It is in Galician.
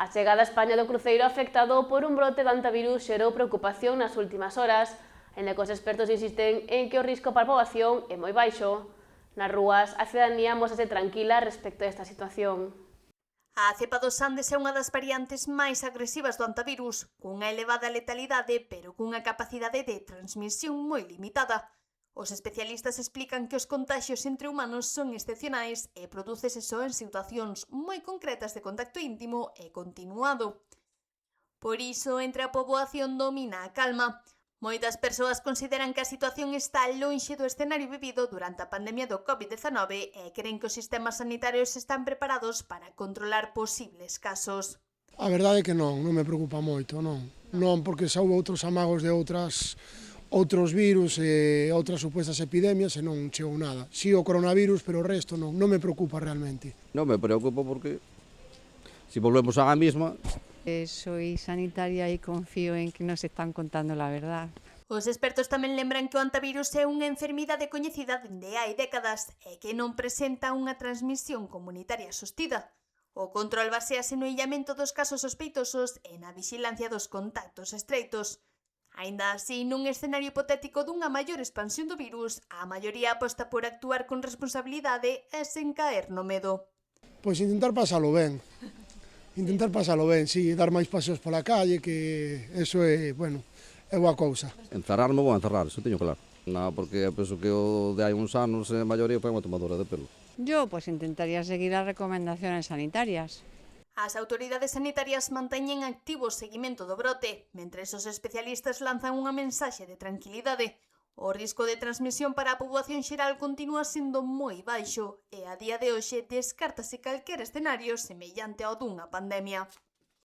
A chegada a España do cruceiro afectado por un brote de antivirus xerou preocupación nas últimas horas, aínda que os expertos insisten en que o risco para a poboación é moi baixo. Nas rúas, a cidadanía móstrase tranquila respecto a esta situación. A cepa dos Andes é unha das variantes máis agresivas do antivirus, cunha elevada letalidade, pero cunha capacidade de transmisión moi limitada. Os especialistas explican que os contaxios entre humanos son excepcionais e prodúcese só en situacións moi concretas de contacto íntimo e continuado. Por iso, entre a poboación domina a calma. Moitas persoas consideran que a situación está lonxe do escenario vivido durante a pandemia do COVID-19 e cren que os sistemas sanitarios están preparados para controlar posibles casos. A verdade é que non me preocupa moito, non. Non, porque xa houve outros amagos de outros virus e outras supuestas epidemias e non chegou nada. Si o coronavirus, pero o resto non me preocupa realmente. Non me preocupa porque si volvemos á mesma. Soy sanitaria y confío en que nos están contando la verdad. Os expertos tamén lembran que o antivirus é unha enfermidade coñecida dende hai décadas e que non presenta unha transmisión comunitaria sostida. O control basease no illamento dos casos sospeitosos e na vixilancia dos contactos estreitos. Aínda así, nun escenario hipotético dunha maior expansión do virus, a maioría aposta por actuar con responsabilidade e sen caer no medo. Pois intentar pasalo ben, sí, dar máis paseos pola calle, que eso é, bueno, é boa cousa. Encerrarme vou encerrar, eso teño claro. Non, porque penso que o de hai uns anos, a maioría foi unha tomadora de pelo. Yo pues intentaría seguir las recomendaciones sanitarias. As autoridades sanitarias manteñen activo o seguimento do brote, mentres os especialistas lanzan unha mensaxe de tranquilidade. O risco de transmisión para a poboación xeral continúa sendo moi baixo e a día de hoxe descártase calquera escenario semellante ao dunha pandemia.